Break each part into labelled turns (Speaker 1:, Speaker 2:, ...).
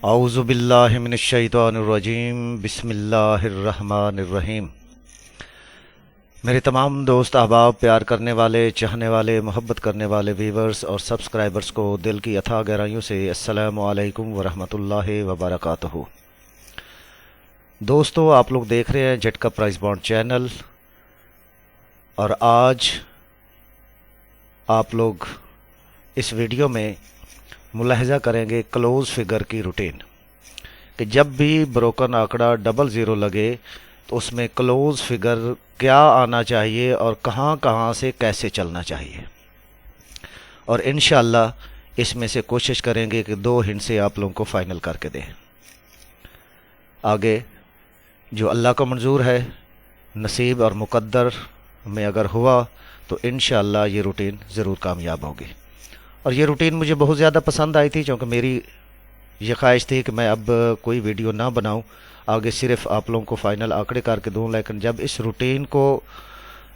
Speaker 1: اعوذ باللہ من الشیطان الرجیم بسم اللہ الرحمن الرحیم۔ میرے تمام دوست احباب، پیار کرنے والے، چاہنے والے، محبت کرنے والے ویورز اور سبسکرائبرز کو دل کی اتھاہ گہرائیوں سے السلام علیکم ورحمۃ اللہ وبرکاتہ۔ دوستو، آپ لوگ دیکھ رہے ہیں جھٹکا پرائز بانڈ چینل، اور آج آپ لوگ اس ویڈیو میں ملاحظہ کریں گے کلوز فگر کی روٹین، کہ جب بھی بروکن آنکڑا 00 لگے تو اس میں کلوز فگر کیا آنا چاہیے اور کہاں کہاں سے کیسے چلنا چاہیے، اور انشاءاللہ اس میں سے کوشش کریں گے کہ 2 ہنٹ سے آپ لوگوں کو فائنل کر کے دیں۔ آگے جو اللہ کو منظور ہے، نصیب اور مقدر میں اگر ہوا تو انشاءاللہ یہ روٹین ضرور کامیاب ہوگی۔ اور یہ روٹین مجھے بہت زیادہ پسند آئی تھی، کیونکہ میری یہ خواہش تھی کہ میں اب کوئی ویڈیو نہ بناؤں، آگے صرف آپ لوگوں کو فائنل آنکڑے کر کے دوں۔ لیکن جب اس روٹین کو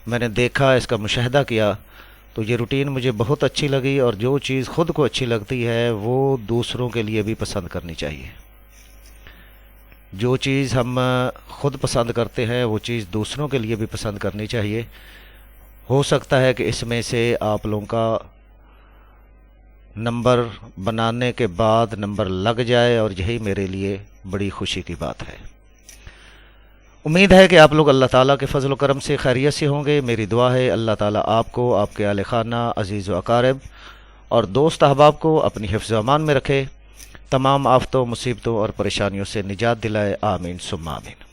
Speaker 1: میں نے دیکھا، اس کا مشاہدہ کیا، تو یہ روٹین مجھے بہت اچھی لگی، اور جو چیز خود کو اچھی لگتی ہے وہ دوسروں کے لیے بھی پسند کرنی چاہیے۔ جو چیز ہم خود پسند کرتے ہیں وہ چیز دوسروں کے لیے بھی پسند کرنی چاہیے۔ ہو سکتا ہے کہ اس میں سے آپ لوگوں کا نمبر بنانے کے بعد نمبر لگ جائے، اور یہی میرے لیے بڑی خوشی کی بات ہے۔ امید ہے کہ آپ لوگ اللہ تعالیٰ کے فضل و کرم سے خیریت سے ہوں گے۔ میری دعا ہے اللہ تعالیٰ آپ کو، آپ کے اہل خانہ، عزیز و اقارب اور دوست احباب کو اپنی حفظ و امان میں رکھے، تمام آفتوں، مصیبتوں اور پریشانیوں سے نجات دلائے، آمین ثم آمین۔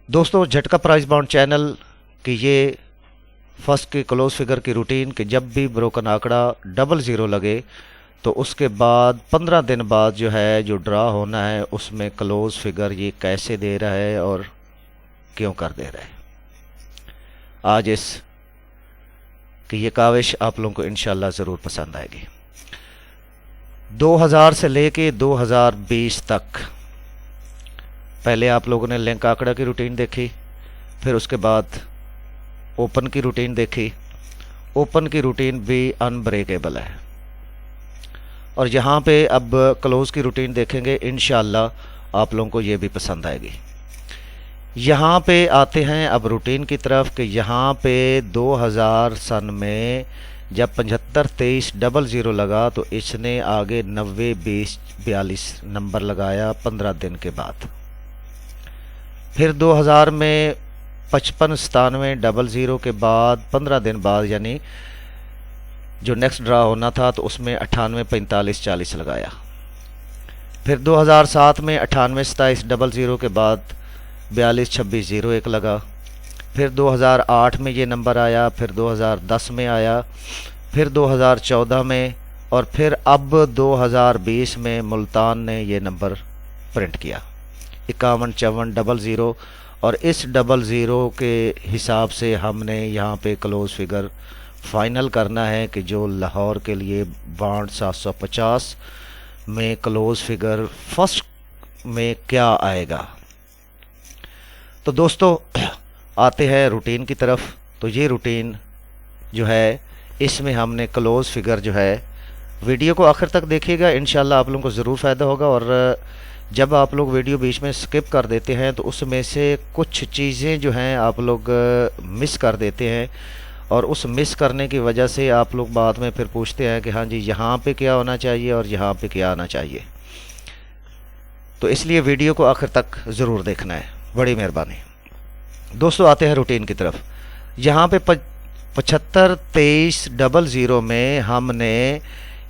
Speaker 1: دوستو، جھٹکا پرائز بانڈ چینل کی یہ فرسٹ کی کلوز فگر کی روٹین، کہ جب بھی بروکن آنکڑا 00 لگے تو اس کے بعد 15 دن بعد جو ڈرا ہونا ہے، اس میں کلوز فگر یہ کیسے دے رہا ہے اور کیوں کر دے رہا ہے۔ آج اس کی یہ کاوش آپ لوگوں کو انشاءاللہ ضرور پسند آئے گی۔ 2000 سے لے کے 2020 تک پہلے آپ لوگوں نے لنک آنکڑا کی روٹین دیکھی، پھر اس کے بعد اوپن کی روٹین دیکھی۔ اوپن کی روٹین بھی انبریکیبل ہے، اور یہاں پہ اب کلوز کی روٹین دیکھیں گے، انشاءاللہ آپ لوگوں کو یہ بھی پسند آئے گی۔ یہاں پہ آتے ہیں اب روٹین کی طرف، کہ یہاں پہ 2000 سن میں جب 752300 لگا تو اس نے آگے 902042 نمبر لگایا 15 دن کے بعد۔ پھر 2000 میں 559700 کے بعد 15 دن بعد، یعنی جو نیکسٹ ڈرا ہونا تھا، تو اس میں 984540 لگایا۔ پھر 2007 میں 982700 کے بعد 422601 لگا۔ پھر 2008 میں یہ نمبر آیا، پھر 2010 میں آیا، پھر 2014 میں، اور پھر اب 2020 میں ملتان نے یہ نمبر پرنٹ کیا 515400، اور اس 00 کے حساب سے ہم نے یہاں پہ کلوز فگر فائنل کرنا ہے، کہ جو لاہور کے لیے بانڈ 750 میں کلوز فگر فرسٹ میں کیا آئے گا۔ تو دوستو، آتے ہیں روٹین کی طرف۔ تو یہ روٹین اس میں ہم نے کلوز فگر ویڈیو کو آخر تک دیکھیے گا، انشاءاللہ آپ لوگوں کو ضرور فائدہ ہوگا۔ اور جب آپ لوگ ویڈیو بیچ میں سکپ کر دیتے ہیں تو اس میں سے کچھ چیزیں آپ لوگ مس کر دیتے ہیں، اور اس مس کرنے کی وجہ سے آپ لوگ بعد میں پھر پوچھتے ہیں کہ ہاں جی یہاں پہ کیا ہونا چاہیے اور یہاں پہ کیا آنا چاہیے۔ تو اس لیے ویڈیو کو آخر تک ضرور دیکھنا ہے، بڑی مہربانی۔ دوستو، آتے ہیں روٹین کی طرف۔ یہاں پہ 752300 میں ہم نے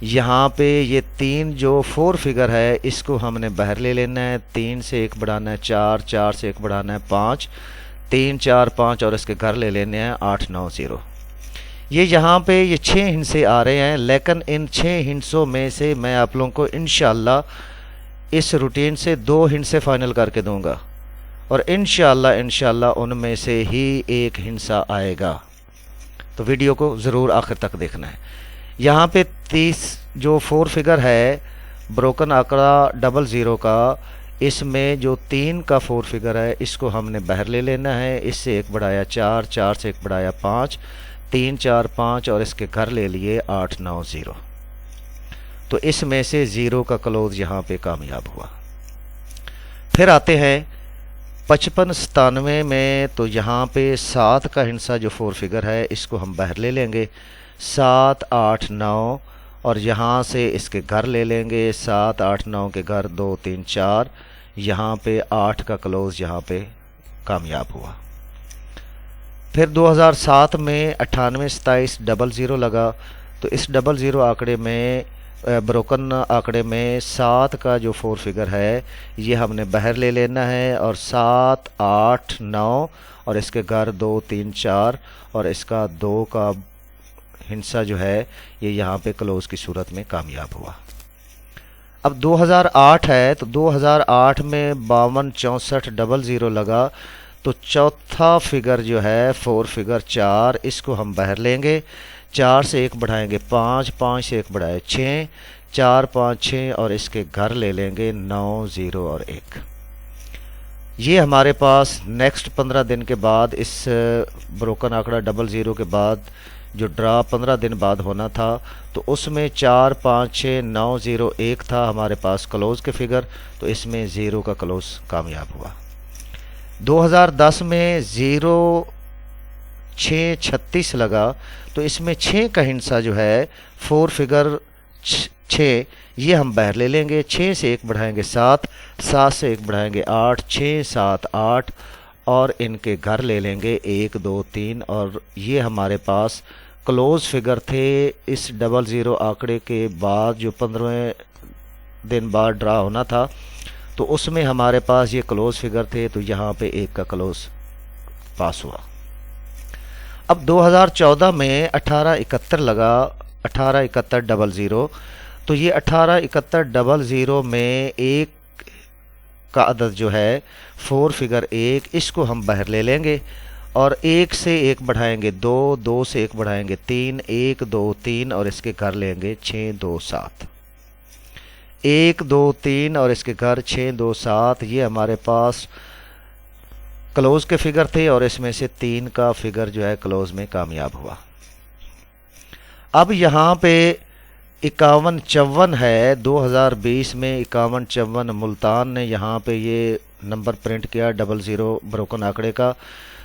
Speaker 1: یہاں پہ یہ 3 جو 4 فگر ہے، اس کو ہم نے باہر لے لینا ہے۔ 3 سے 1 بڑھانا ہے 4، 4 سے 1 بڑھانا ہے 5، 3 4 5، اور اس کے گھر لے لینے ہیں 890۔ یہاں پہ یہ 6 ہنسے آ رہے ہیں، لیکن ان 6 ہنسوں میں سے میں آپ لوگوں کو انشاءاللہ اس روٹین سے 2 ہنسے فائنل کر کے دوں گا، اور انشاءاللہ ان میں سے ہی ایک ہنسا آئے گا۔ تو ویڈیو کو ضرور آخر تک دیکھنا ہے۔ یہاں پہ 30 جو 4 فگر ہے بروکن آنکڑا 00 کا، اس میں جو 3 کا 4 فگر ہے، اس کو ہم نے باہر لے لینا ہے۔ اس سے 1 بڑھایا 4، 4 سے 1 بڑھایا 5، 3 4 5، اور اس کے گھر لے لیے 890۔ تو اس میں سے 0 کا کلوز یہاں پہ کامیاب ہوا۔ پھر آتے ہیں 5597 میں، تو یہاں پہ 7 کا ہندسہ جو 4 فگر ہے اس کو ہم باہر لے لیں گے، 7 8 9، اور یہاں سے اس کے گھر لے لیں گے، 7 8 9 کے گھر 2 3 4، یہاں پہ 8 کا کلوز یہاں پہ کامیاب ہوا۔ پھر 2007 میں 9827 00 لگا، تو اس 00 آنکڑے میں بروکن آنکڑے میں 7 کا جو 4 فگر ہے یہ ہم نے باہر لے لینا ہے، اور 7 8 9 اور اس کے گھر 2 3 4، اور اس کا 2 کا ہندسہ جو ہے یہ یہاں پہ کلوز کی صورت میں کامیاب ہوا۔ اب 2008 ہے، تو 2008 میں 5264 00 لگا، تو چوتھا فگر جو ہے 4 فگر 4، اس کو ہم باہر لیں گے، 4 سے 1 بڑھائیں گے 5، 5 سے 1 بڑھائے 6، 4 5 6، اور اس کے گھر لے لیں گے 9 0 اور 1۔ یہ ہمارے پاس نیکسٹ 15 دن کے بعد اس بروکن آنکڑا 00 کے بعد جو ڈرا 15 دن بعد ہونا تھا، تو اس میں 4 5 6 9 0 1 تھا ہمارے پاس کلوز کے فگر، تو اس میں 0 کا کلوز کامیاب ہوا۔ 2010 میں 0 6 36 لگا، تو اس میں 6 کا ہندسہ جو ہے 4 فگر 6، یہ ہم باہر لے لیں گے، 6 سے 1 بڑھائیں گے 7، 7 سے 1 بڑھائیں گے 8، 6 7 8، اور ان کے گھر لے لیں گے 1 2 3، اور یہ ہمارے پاس کلوز فگر تھے اس 00 آنکڑے کے بعد جو 15 دن بعد ڈرا ہونا تھا، تو اس میں ہمارے پاس یہ کلوز فگر تھے، تو یہاں پہ 1 کا کلوز پاس ہوا۔ اب 2014 میں 1871 لگا، 1871 00، تو یہ 1871 00 میں 1 کا عدد جو ہے 4 فگر 1، اس کو ہم باہر لے لیں گے، اور 1 سے 1 بڑھائیں گے 2، 2 سے 1 بڑھائیں گے 3، 1 2 3، اور اس کے گھر لیں گے 6 2 7، 1 2 3 اور اس کے گھر 6 2 7، یہ ہمارے پاس کلوز کے فگر تھے، اور اس میں سے 3 کا فگر جو ہے کلوز میں کامیاب ہوا۔ اب یہاں پہ 51 54 ہے، 2020 میں 51 54 ملتان نے یہاں پہ یہ نمبر پرنٹ کیا 00 بروکن آنکڑے کا،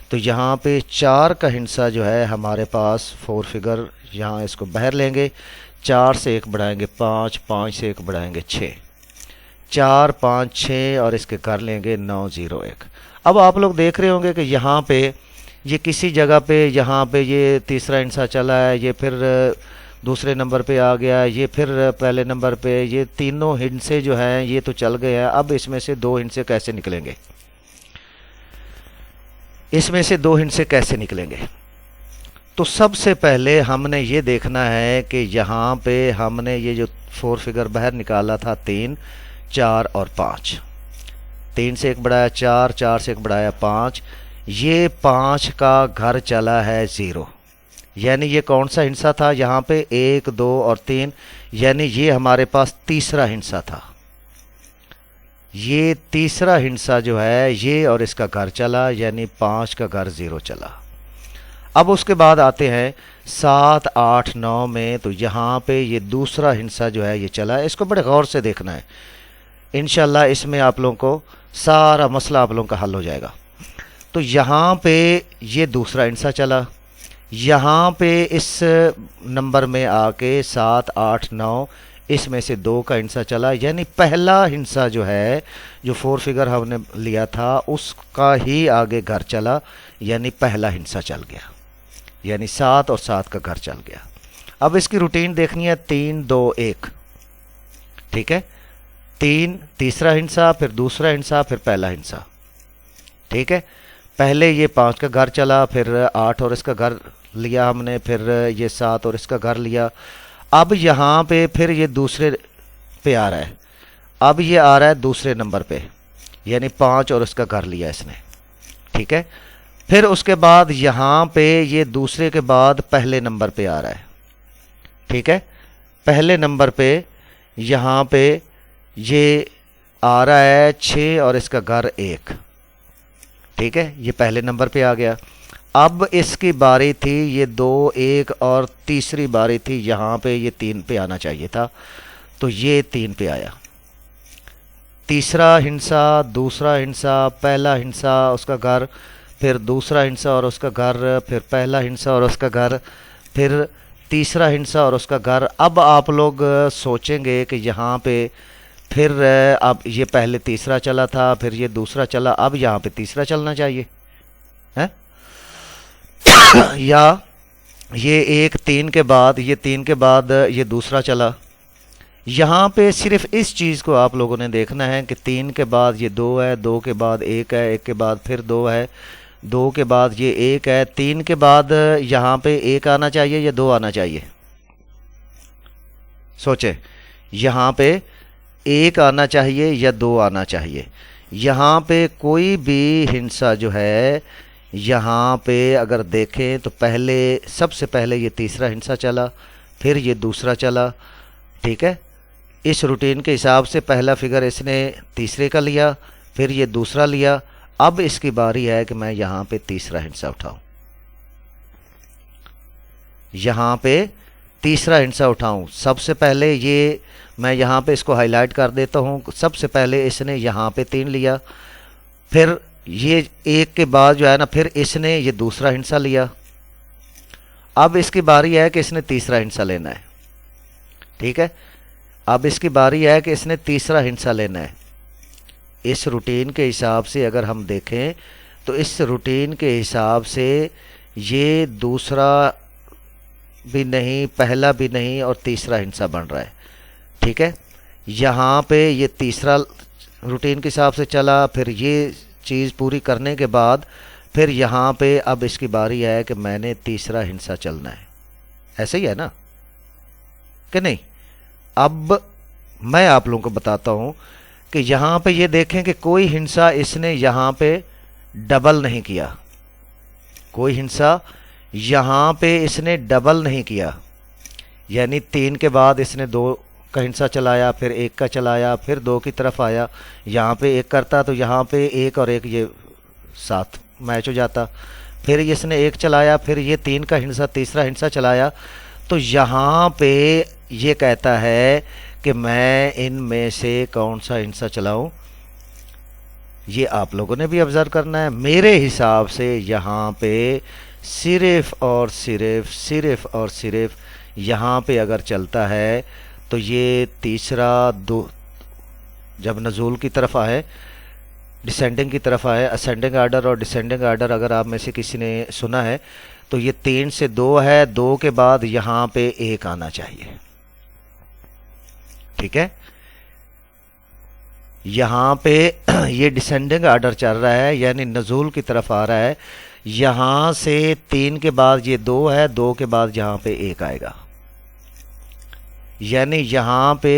Speaker 1: تو یہاں پہ 4 کا ہندسہ جو ہے ہمارے پاس 4 فگر، یہاں اس کو باہر لیں گے، 4 سے 1 بڑھائیں گے 5، 5 سے 1 بڑھائیں گے 6، 4 5 6، اور اس کے کر لیں گے 9 0 1۔ اب آپ لوگ دیکھ رہے ہوں گے کہ یہاں پہ یہ کسی جگہ پہ یہاں پہ یہ تیسرا ہندسہ چلا ہے، یہ پھر دوسرے نمبر پہ آ گیا، یہ پھر پہلے نمبر پہ، یہ تینوں ہندسے جو ہیں یہ تو چل گئے ہیں۔ اب اس میں سے 2 ہندسے کیسے نکلیں گے؟ اس میں سے 2 ہندسے کیسے نکلیں گے؟ تو سب سے پہلے ہم نے یہ دیکھنا ہے کہ یہاں پہ ہم نے یہ جو 4 فگر باہر نکالا تھا 3 4 اور 5، 3 سے 1 بڑھایا 4، 4 سے 1 بڑھایا 5، یہ 5 کا گھر چلا ہے 0، یعنی یہ کون سا ہندسہ تھا؟ یہاں پہ 1 2 اور 3، یعنی یہ ہمارے پاس تیسرا ہندسہ تھا۔ یہ تیسرا ہندسہ جو ہے یہ اور اس کا گھر چلا، یعنی 5 کا گھر 0 چلا۔ اب اس کے بعد آتے ہیں 7 8 9 میں، تو یہاں پہ یہ دوسرا ہندسہ جو ہے یہ چلا ہے، اس کو بڑے غور سے دیکھنا ہے، انشاءاللہ اس میں آپ لوگوں کو سارا مسئلہ آپ لوگوں کا حل ہو جائے گا۔ تو یہاں پہ یہ دوسرا ہندسہ چلا، یہاں پہ اس نمبر میں آ کے 7 8 9 اس میں سے 2 کا ہندسہ چلا، یعنی پہلا ہندسہ جو ہے جو 4 فگر ہم نے لیا تھا اس کا ہی آگے گھر چلا، یعنی پہلا ہندسہ چل گیا، یعنی 7 اور 7 کا گھر چل گیا۔ اب اس کی روٹین دیکھنی ہے 3 2 1، ٹھیک ہے، 3 تیسرا ہندسہ، پھر دوسرا ہندسہ، پھر پہلا ہندسہ، ٹھیک ہے۔ پہلے یہ 5 کا گھر چلا، پھر 8 اور اس کا گھر لیا ہم نے، پھر یہ 7 اور اس کا گھر لیا۔ اب یہاں پہ پھر یہ دوسرے پہ آ رہا ہے، اب یہ آ رہا ہے دوسرے نمبر پہ، یعنی 5 اور اس کا گھر لیا اس نے، ٹھیک ہے۔ پھر اس کے بعد یہاں پہ یہ دوسرے کے بعد پہلے نمبر پہ آ رہا ہے، ٹھیک ہے، پہلے نمبر پہ یہاں پہ یہ آ رہا ہے 6 اور اس کا گھر 1، ٹھیک ہے، یہ پہلے نمبر پہ آ گیا۔ اب اس کی باری تھی یہ 2 1 اور تیسری باری تھی یہاں پہ یہ 3 پہ آنا چاہیے تھا، تو یہ 3 پہ آیا. تیسرا ہندسہ، دوسرا ہندسہ، پہلا ہندسہ اس کا گھر، پھر دوسرا ہندسہ اور اس کا گھر، پھر پہلا ہندسہ اور اس کا گھر، پھر تیسرا ہندسہ اور اس کا گھر. اب آپ لوگ سوچیں گے کہ یہاں پہ پھر اب یہ پہلے تیسرا چلا تھا، پھر یہ دوسرا چلا، اب یہاں پہ تیسرا چلنا چاہیے ہے یا یہ ایک 3 کے بعد، یہ 3 کے بعد یہ دوسرا چلا. یہاں پہ صرف اس چیز کو آپ لوگوں نے دیکھنا ہے کہ 3 کے بعد یہ 2 ہے، 2 کے بعد 1 ہے، 1 کے بعد پھر 2 ہے، 2 کے بعد یہ 1 ہے. 3 کے بعد یہاں پہ 1 آنا چاہیے یا 2 آنا چاہیے؟ سوچیں، یہاں پہ 1 آنا چاہیے یا 2 آنا چاہیے؟ یہاں پہ کوئی بھی ہندسہ جو ہے، یہاں پہ اگر دیکھیں تو پہلے، سب سے پہلے یہ تیسرا ہندسہ چلا، پھر یہ دوسرا چلا. ٹھیک ہے، اس روٹین کے حساب سے پہلا فگر اس نے تیسرے کا لیا، پھر یہ دوسرا لیا. اب اس کی باری ہے کہ میں یہاں پہ تیسرا ہندسہ اٹھاؤں، یہاں پہ تیسرا ہندسہ اٹھاؤں. سب سے پہلے یہ میں یہاں پہ اس کو ہائی لائٹ کر دیتا ہوں. سب سے پہلے اس نے یہاں پہ 3 لیا، پھر یہ 1 کے بعد جو ہے نا، پھر اس نے یہ دوسرا ہندسہ لیا. اب اس کی باری ہے کہ اس نے تیسرا ہندسہ لینا ہے. ٹھیک ہے، اب اس کی باری ہے کہ اس نے تیسرا ہندسہ لینا ہے. اس روٹین کے حساب سے اگر ہم دیکھیں تو اس روٹین کے حساب سے یہ دوسرا بھی نہیں، پہلا بھی نہیں، اور تیسرا ہندسہ بن رہا ہے. ٹھیک ہے، یہاں پہ یہ تیسرا روٹین کے حساب سے چلا، پھر یہ چیز پوری کرنے کے بعد پھر یہاں پہ اب اس کی باری ہے کہ میں نے تیسرا ہندسہ چلنا ہے. ایسے ہی ہے نا کہ نہیں؟ اب میں آپ لوگوں کو بتاتا ہوں کہ یہاں پہ یہ دیکھیں کہ کوئی ہندسہ اس نے یہاں پہ ڈبل نہیں کیا، کوئی ہندسہ یہاں پہ اس نے ڈبل نہیں کیا. یعنی 3 کے بعد اس نے 2 کا ہندسہ چلایا، پھر 1 کا چلایا، پھر 2 کی طرف آیا. یہاں پہ 1 کرتا تو یہاں پہ 1 اور 1 یہ ساتھ میچ ہو جاتا. پھر اس نے 1 چلایا، پھر یہ 3 کا ہندسہ، تیسرا ہندسہ چلایا. تو یہاں پہ یہ کہتا ہے کہ میں ان میں سے کون سا ہندسہ چلاؤں. یہ آپ لوگوں نے بھی آبزرو کرنا ہے. میرے حساب سے یہاں پہ صرف اور صرف یہاں پہ اگر چلتا ہے تو یہ تیسرا جب نزول کی طرف آئے، ڈسینڈنگ کی طرف آئے، اسینڈنگ آرڈر اور ڈسینڈنگ آرڈر اگر آپ میں سے کسی نے سنا ہے تو یہ 3 سے 2 ہے. 2 کے بعد یہاں پہ 1 آنا چاہیے. ٹھیک ہے، یہاں پہ یہ ڈسینڈنگ آرڈر چل رہا ہے، یعنی نزول کی طرف آ رہا ہے. یہاں سے 3 کے بعد یہ 2 ہے، 2 کے بعد یہاں پہ 1 آئے گا. یعنی یہاں پہ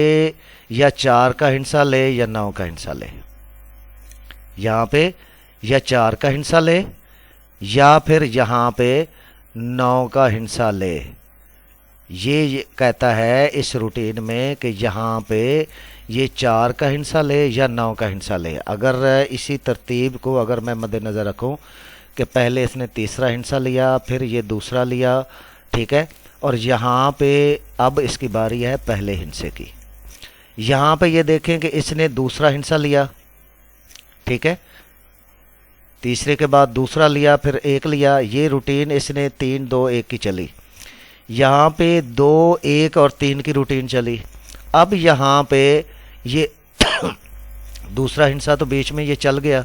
Speaker 1: یا 4 کا ہندسہ لے یا 9 کا ہندسہ لے، یہاں پہ یا 4 کا ہندسہ لے یا پھر یہاں پہ 9 کا ہندسہ لے. یہ کہتا ہے اس روٹین میں کہ یہاں پہ یہ 4 کا ہندسہ لے یا 9 کا ہندسہ لے. اگر اسی ترتیب کو اگر میں مد نظر رکھوں کہ پہلے اس نے تیسرا ہندسہ لیا، پھر یہ دوسرا لیا، ٹھیک ہے، اور یہاں پہ اب اس کی باری ہے پہلے ہندسے کی. یہاں پہ یہ دیکھیں کہ اس نے دوسرا ہندسہ لیا، ٹھیک ہے، تیسرے کے بعد دوسرا لیا، پھر 1 لیا. یہ روٹین اس نے 3 2 1 کی چلی. یہاں پہ 2 1 اور 3 کی روٹین چلی. اب یہاں پہ یہ دوسرا ہندسہ تو بیچ میں یہ چل گیا.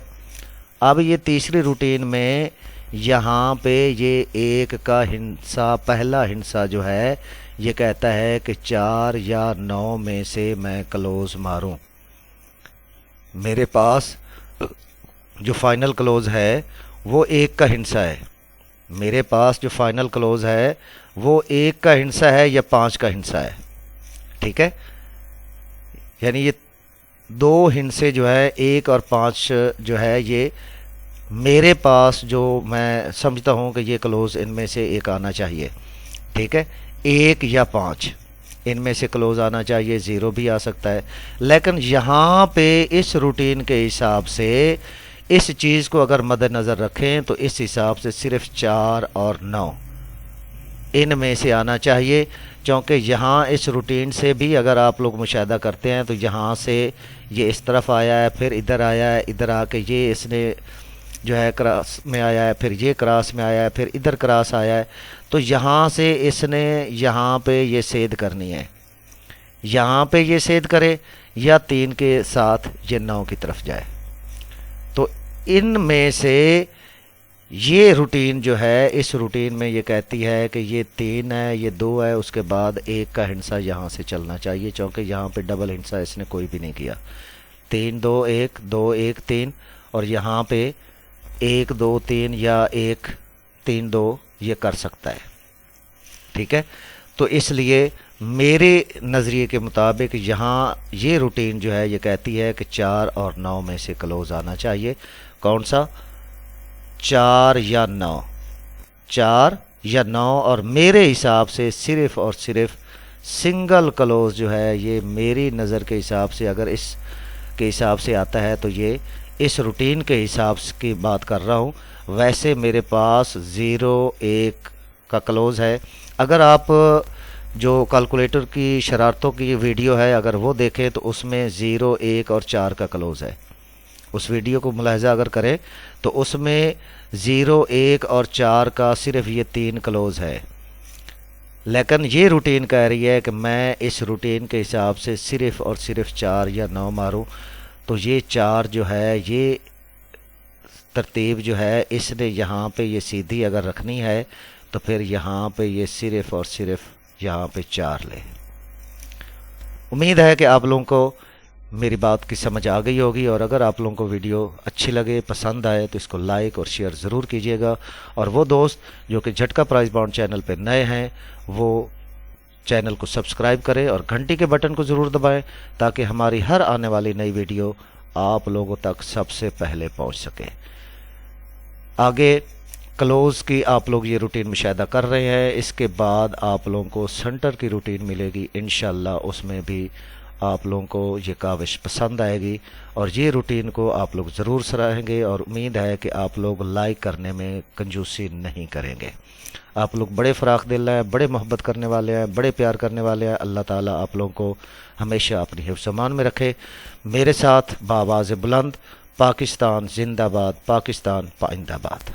Speaker 1: اب یہ تیسری روٹین میں یہاں پہ یہ 1 کا ہندسہ، پہلا ہندسہ جو ہے یہ کہتا ہے کہ 4 یا 9 میں سے میں کلوز ماروں. میرے پاس جو فائنل کلوز ہے وہ 1 کا ہندسہ ہے. میرے پاس جو فائنل کلوز ہے وہ 1 کا ہندسہ ہے یا 5 کا ہندسہ ہے. ٹھیک ہے، یعنی یہ 2 ہندسے جو ہے 1 اور 5 جو ہے یہ میرے پاس جو میں سمجھتا ہوں کہ یہ کلوز ان میں سے 1 آنا چاہیے. ٹھیک ہے، 1 یا 5 ان میں سے کلوز آنا چاہیے. 0 بھی آ سکتا ہے. لیکن یہاں پہ اس روٹین کے حساب سے اس چیز کو اگر مد نظر رکھیں تو اس حساب سے صرف 4 اور 9 ان میں سے آنا چاہیے، کیونکہ یہاں اس روٹین سے بھی اگر آپ لوگ مشاہدہ کرتے ہیں تو یہاں سے یہ اس طرف آیا ہے، پھر ادھر آیا ہے، ادھر آ کے یہ اس نے جو ہے کراس میں آیا ہے، پھر یہ کراس میں آیا ہے، پھر ادھر کراس آیا ہے، تو یہاں سے اس نے یہاں پہ یہ سید کرنی ہے، یہاں پہ یہ سید کرے یا 3 کے ساتھ یہ 9 کی طرف جائے۔ تو ان میں سے یہ روٹین جو ہے، اس روٹین میں یہ کہتی ہے کہ یہ 3 ہے، یہ 2 ہے، اس کے بعد 1 کا ہندسہ یہاں سے چلنا چاہیے، چونکہ یہاں پہ ڈبل ہندسہ اس نے کوئی بھی نہیں کیا۔ 3 2 1 2 1 3، اور یہاں پہ 1 2 3 یا 1 3 2 یہ کر سکتا ہے، ٹھیک ہے۔ تو اس لیے میرے نظریے کے مطابق یہاں یہ روٹین جو ہے یہ کہتی ہے کہ 4 اور 9 میں سے کلوز آنا چاہیے۔ کون سا؟ 4 یا 9، 4 یا 9، اور میرے حساب سے صرف اور صرف سنگل کلوز جو ہے یہ میری نظر کے حساب سے، اگر اس کے حساب سے آتا ہے تو یہ اس روٹین کے حساب کی بات کر رہا ہوں۔ ویسے میرے پاس 0 1 کا کلوز ہے۔ اگر آپ جو کیلکولیٹر کی شرارتوں کی ویڈیو ہے اگر وہ دیکھیں تو اس میں 0 1 اور 4 کا کلوز ہے۔ اس ویڈیو کو ملاحظہ اگر کریں تو اس میں 0 1 اور 4 کا صرف یہ 3 کلوز ہے، لیکن یہ روٹین کہہ رہی ہے کہ میں اس روٹین کے حساب سے صرف اور صرف 4 یا 9 ماروں۔ تو یہ 4 جو ہے یہ ترتیب جو ہے اس نے یہاں پہ یہ سیدھی اگر رکھنی ہے تو پھر یہاں پہ یہ صرف اور صرف یہاں پہ 4 لے۔ امید ہے کہ آپ لوگوں کو میری بات کی سمجھ آ گئی ہوگی، اور اگر آپ لوگوں کو ویڈیو اچھی لگے، پسند آئے تو اس کو لائک اور شیئر ضرور کیجیے گا، اور وہ دوست جو کہ جھٹکا پرائز بانڈ چینل پہ نئے ہیں وہ چینل کو سبسکرائب کریں اور گھنٹی کے بٹن کو ضرور دبائیں تاکہ ہماری ہر آنے والی نئی ویڈیو آپ لوگوں تک سب سے پہلے پہنچ سکے۔ آگے کلوز کی آپ لوگ یہ روٹین مشاہدہ کر رہے ہیں، اس کے بعد آپ لوگوں کو سنٹر کی روٹین ملے گی انشاءاللہ، اس میں بھی آپ لوگوں کو یہ کاوش پسند آئے گی، اور یہ روٹین کو آپ لوگ ضرور سراہیں گے، اور امید ہے کہ آپ لوگ لائک کرنے میں کنجوسی نہیں کریں گے۔ آپ لوگ بڑے فراخ دل ہیں، بڑے محبت کرنے والے ہیں، بڑے پیار کرنے والے ہیں۔ اللہ تعالیٰ آپ لوگوں کو ہمیشہ اپنی حفظ و امان میں رکھے۔ میرے ساتھ بآواز بلند: پاکستان زندہ باد، پاکستان پائندہ باد۔